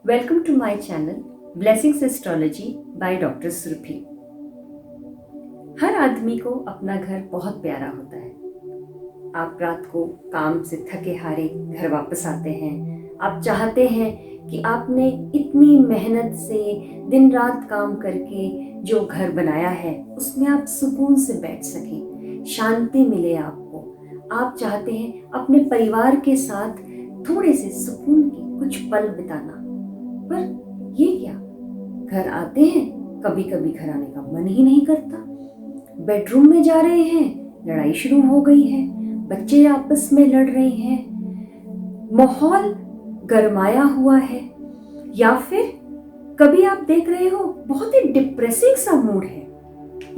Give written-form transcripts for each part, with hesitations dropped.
Welcome to my channel Blessings Astrology by Dr. Surabhi. हर आदमी को अपना घर बहुत प्यारा होता है। आप रात को काम से थके हारे घर वापस आते हैं। आप चाहते हैं कि आपने इतनी मेहनत से दिन रात काम करके जो घर बनाया है उसमें आप सुकून से बैठ सकें, शांति मिले आपको। आप चाहते हैं अपने परिवार के साथ थोड़े से सुकून के कुछ पल बिताना, पर ये क्या, घर आते हैं कभी कभी घर आने का मन ही नहीं करता। बेडरूम में जा रहे हैं, लड़ाई शुरू हो गई है, बच्चे आपस में लड़ रहे हैं, माहौल गरमाया हुआ है, या फिर कभी आप देख रहे हो बहुत ही डिप्रेसिंग सा मूड है।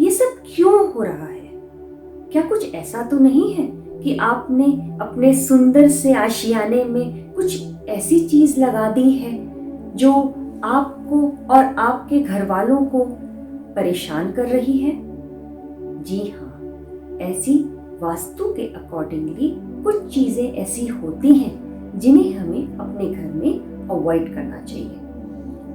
ये सब क्यों हो रहा है? क्या कुछ ऐसा तो नहीं है कि आपने अपने सुंदर से आशियाने में कुछ ऐसी चीज लगा दी है जो आपको और आपके घर वालों को परेशान कर रही है? जी हाँ, ऐसी वास्तु के अकॉर्डिंगली कुछ चीजें ऐसी होती हैं जिन्हें हमें अपने घर में अवॉइड करना चाहिए।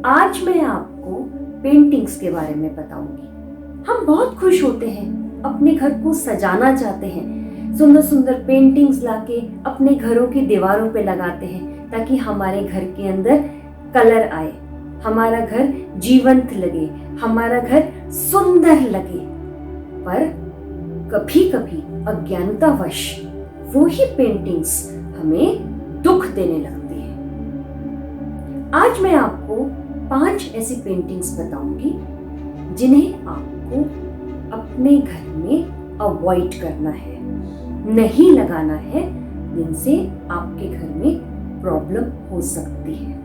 आज मैं आपको पेंटिंग्स के बारे में बताऊंगी। हम बहुत खुश होते हैं, अपने घर को सजाना चाहते हैं, सुंदर सुंदर पेंटिंग्स लाके अपने घरों की दीवारों पे लगाते हैं ताकि हमारे घर के अंदर कलर आए, हमारा घर जीवंत लगे, हमारा घर सुंदर लगे। पर कभी कभी अज्ञानतावश वो ही पेंटिंग्स हमें दुख देने लगती है। आज मैं आपको 5 ऐसी पेंटिंग्स बताऊंगी जिन्हें आपको अपने घर में अवॉइड करना है, नहीं लगाना है, जिनसे आपके घर में प्रॉब्लम हो सकती है।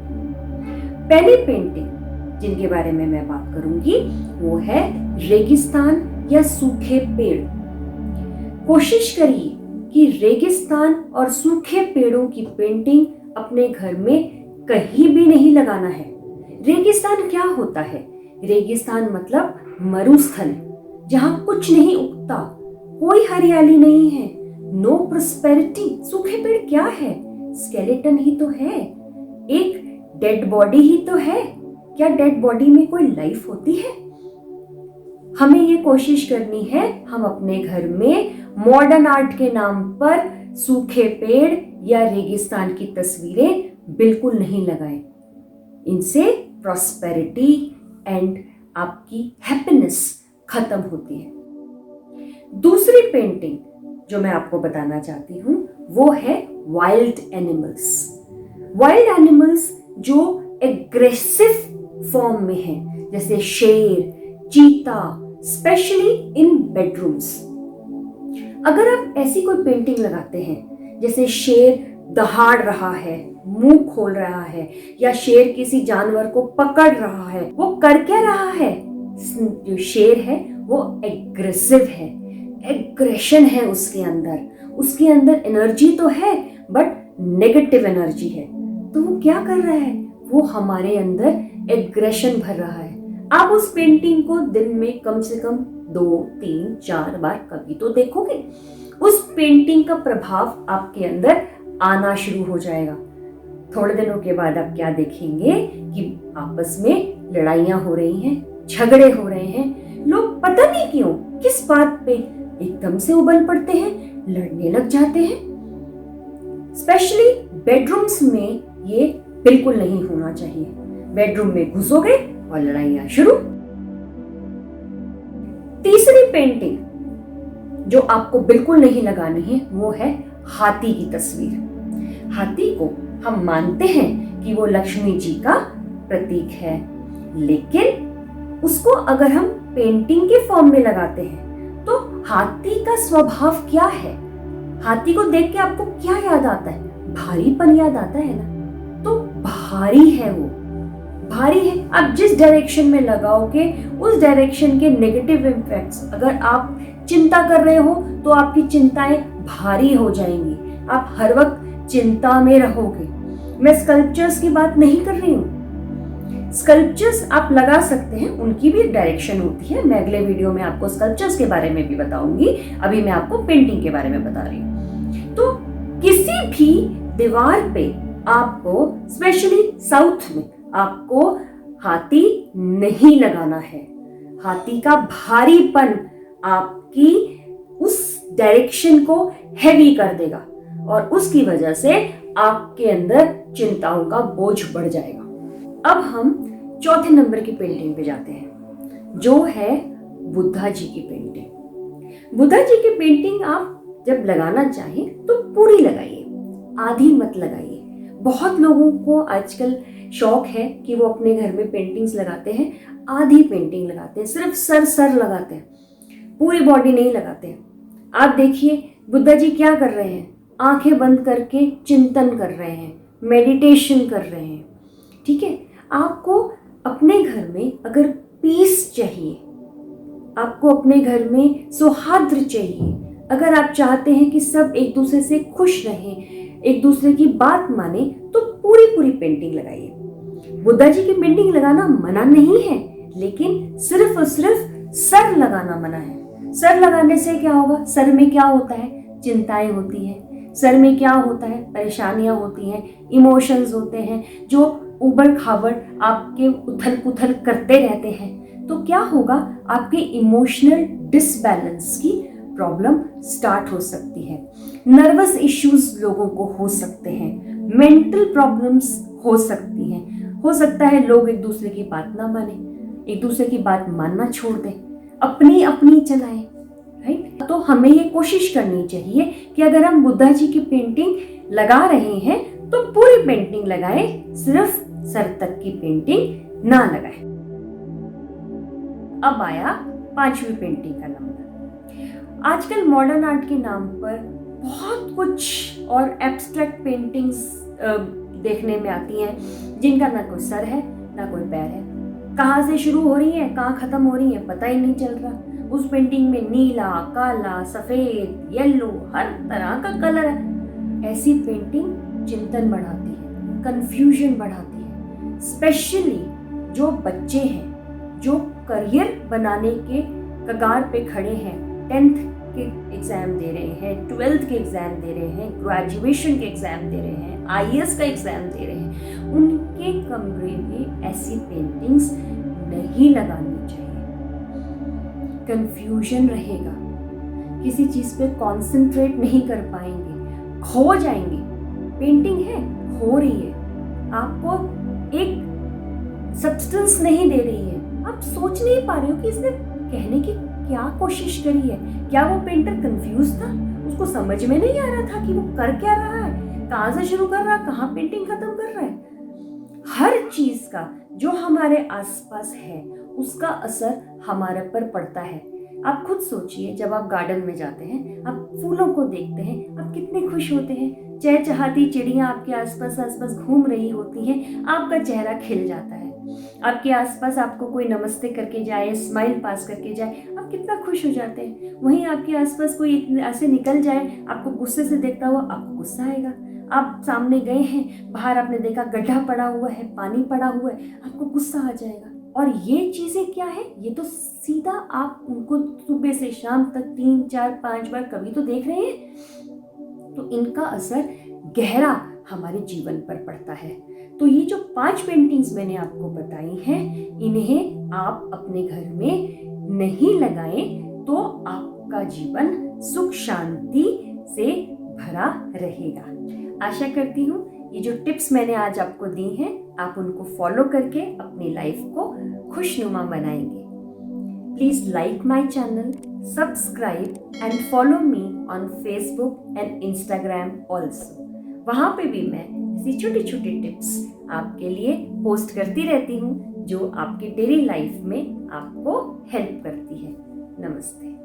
पहली पेंटिंग जिनके बारे में मैं बात करूंगी वो है रेगिस्तान या सूखे पेड़। कोशिश करिए कि रेगिस्तान और सूखे पेड़ों की पेंटिंग अपने घर में कहीं भी नहीं लगाना है। रेगिस्तान क्या होता है? रेगिस्तान मतलब मरुस्थल, जहां कुछ नहीं उगता, कोई हरियाली नहीं है, नो प्रोस्पेरिटी। सूखे पेड़ क्या है? स्केलेटन ही तो है, एक डेड बॉडी ही तो है। क्या डेड बॉडी में कोई लाइफ होती है? हमें ये कोशिश करनी है हम अपने घर में मॉडर्न आर्ट के नाम पर सूखे पेड़ या रेगिस्तान की तस्वीरें बिल्कुल नहीं लगाएं। इनसे प्रॉस्पेरिटी एंड आपकी हैप्पीनेस खत्म होती है। दूसरी पेंटिंग जो मैं आपको बताना चाहती हूं वो है वाइल्ड एनिमल्स। वाइल्ड एनिमल्स जो एग्रेसिव फॉर्म में है, जैसे शेर, चीता, स्पेशली इन बेडरूम्स। अगर आप ऐसी कोई पेंटिंग लगाते हैं जैसे शेर दहाड़ रहा है, मुंह खोल रहा है, या शेर किसी जानवर को पकड़ रहा है, वो कर क्या रहा है? जो शेर है वो एग्रेसिव है, एग्रेशन है उसके अंदर एनर्जी तो है बट नेगेटिव एनर्जी है। तो वो क्या कर रहा है? वो हमारे अंदर एग्रेशन भर रहा है। आप उस पेंटिंग को दिन में कम से कम 2, 3, 4 बार कभी तो देखोगे। उस पेंटिंग का प्रभाव आपके अंदर आना शुरू हो जाएगा। थोड़े दिनों के बाद आप क्या देखेंगे कि आपस में लड़ाइयां हो रही हैं, झगड़े हो रहे हैं। लोग पता नहीं क्यों, किस बात पे एकदम से उबल पड़ते हैं, लड़ने लग जाते हैं। स्पेशली बेडरूम्स में ये बिल्कुल नहीं होना चाहिए। बेडरूम में घुसोगे और लड़ाइयां शुरू। तीसरी पेंटिंग जो आपको बिल्कुल नहीं लगानी है वो है हाथी की तस्वीर। हाथी को हम मानते हैं कि वो लक्ष्मी जी का प्रतीक है, लेकिन उसको अगर हम पेंटिंग के फॉर्म में लगाते हैं तो हाथी का स्वभाव क्या है? हाथी को देख के आपको क्या याद आता है? भारीपन याद आता है ना? तो भारी है वो, भारी है। आप जिस डायरेक्शन में लगाओगे उस डायरेक्शन के नेगेटिव इम्पैक्ट्स, अगर आप चिंता कर रहे हो तो आपकी चिंताएं भारी हो जाएंगी, आप हर वक्त चिंता में रहोगे। मैं स्कल्पचर्स की बात नहीं कर रही हूँ। स्कल्पचर्स आप लगा सकते हैं, उनकी भी डायरेक्शन होती है। मैं अगले वीडियो में आपको स्कल्पचर्स के बारे में भी बताऊंगी, अभी मैं आपको पेंटिंग के बारे में बता रही हूँ। तो किसी भी दीवार पे आपको, स्पेशली साउथ में, आपको हाथी नहीं लगाना है। हाथी का भारीपन आपकी उस डायरेक्शन को हैवी कर देगा और उसकी वजह से आपके अंदर चिंताओं का बोझ बढ़ जाएगा। अब हम चौथे नंबर की पेंटिंग पे जाते हैं, जो है बुद्धा जी की पेंटिंग। बुद्धा जी की पेंटिंग आप जब लगाना चाहें तो पूरी लगाइए, आधी मत लगाइए। बहुत लोगों को आजकल शौक है कि वो अपने घर में पेंटिंग्स लगाते हैं, आधी पेंटिंग लगाते हैं, सिर्फ सर लगाते हैं, पूरी बॉडी नहीं लगाते हैं। आप देखिए बुद्धा जी क्या कर रहे हैं, आंखें बंद करके चिंतन कर रहे हैं, मेडिटेशन कर रहे हैं। ठीक है, आपको अपने घर में अगर पीस चाहिए, आपको अपने घर में सौहार्द चाहिए, अगर आप चाहते हैं कि सब एक दूसरे से खुश रहें, एक दूसरे की बात माने, तो पूरी पेंटिंग लगाइए। बुद्धा जी की पेंटिंग लगाना मना नहीं है, लेकिन सिर्फ और सिर्फ सर लगाना मना है। सर लगाने से क्या होगा, सर में क्या होता है, चिंताएं होती हैं, सर में क्या होता है, परेशानियां होती हैं, इमोशंस होते हैं जो उबड़ खाबड़ आपके उथल पुथल करते रहते हैं। तो क्या होगा, आपके इमोशनल डिसबैलेंस की प्रॉब्लम स्टार्ट हो सकती है, नर्वस इश्यूज लोगों को हो सकते हैं, मेंटल प्रॉब्लम्स हो सकती हैं, हो सकता है लोग एक दूसरे की बात ना माने, एक दूसरे की बात मानना छोड़ दें, अपनी चलाएं। राइट, तो हमें ये कोशिश करनी चाहिए कि अगर हम बुद्धा जी की पेंटिंग लगा रहे हैं तो पूरी पेंटिंग लगाएं, सिर्फ सर तक की पेंटिंग ना लगाएं। अब आया पांचवी पेंटिंग का नंबर। आजकल मॉडर्न आर्ट के नाम पर बहुत कुछ और एब्स्ट्रैक्ट पेंटिंग्स देखने में आती हैं, जिनका ना कोई सर है ना कोई पैर है, कहाँ से शुरू हो रही है कहाँ खत्म हो रही है पता ही नहीं चल रहा। उस पेंटिंग में नीला, काला, सफेद, येलो, हर तरह का कलर है। ऐसी पेंटिंग चिंतन बढ़ाती है, कंफ्यूजन बढ़ाती है। स्पेशली जो बच्चे हैं, जो करियर बनाने के कगार पे खड़े हैं, 10th के एग्जाम दे रहे हैं, 12th के एग्जाम दे रहे हैं, ग्रेजुएशन के एग्जाम दे रहे हैं, IAS का एग्जाम दे रहे हैं, उनके कमरे में ऐसी पेंटिंग्स नहीं लगानी चाहिए। कंफ्यूजन रहेगा, किसी चीज पे कंसंट्रेट नहीं कर पाएंगे, खो जाएंगे। पेंटिंग है, हो रही है, आपको एक सब्सटेंस नहीं दे रही है, आप सोच नहीं पा रहे हो कि इसने कहने की क्या कोशिश करी है। क्या वो पेंटर कंफ्यूज था, उसको समझ में नहीं आ रहा था कि वो कर क्या रहा है, कहाँ से शुरू कर रहा है, कहाँ पेंटिंग खत्म कर रहा है। हर चीज का जो हमारे आसपास है उसका असर हमारे पर पड़ता है। आप खुद सोचिए, जब आप गार्डन में जाते हैं, आप फूलों को देखते हैं, आप कितने खुश होते हैं, चहचहाती चिड़ियां आपके आसपास घूम रही होती हैं, आपका चेहरा खिल जाता है। आपके आसपास आपको कोई नमस्ते करके जाए, स्माइल पास करके जाए, आप कितना खुश हो जाते हैं। वहीं आपके आसपास कोई ऐसे निकल जाए, आपको गुस्से से देखता हुआ, आपको गुस्सा आएगा। आप सामने गए हैं, बाहर आपने देखा गड्ढा पड़ा हुआ है, पानी पड़ा हुआ है, आपको गुस्सा आ जाएगा। और ये चीजें क्या है, ये तो सीधा आप उनको सुबह से शाम तक 3, 4, 5 बार कभी तो देख रहे हैं। तो इनका असर गहरा हमारे जीवन पर पड़ता है। तो ये जो 5 पेंटिंग्स मैंने आपको बताई हैं, इन्हें आप अपने घर में नहीं लगाएं तो आपका जीवन सुख शांति से भरा रहेगा। आशा करती हूँ ये जो टिप्स मैंने आज आपको दी हैं, आप उनको फॉलो करके अपनी लाइफ को खुशनुमा बनाएंगे। Please like my channel, subscribe and follow me on Facebook and Instagram also. वहाँ पे भी मैं ऐसी छोटी छोटी टिप्स आपके लिए पोस्ट करती रहती हूँ, जो आपकी डेली लाइफ में आपको हेल्प करती है। नमस्ते।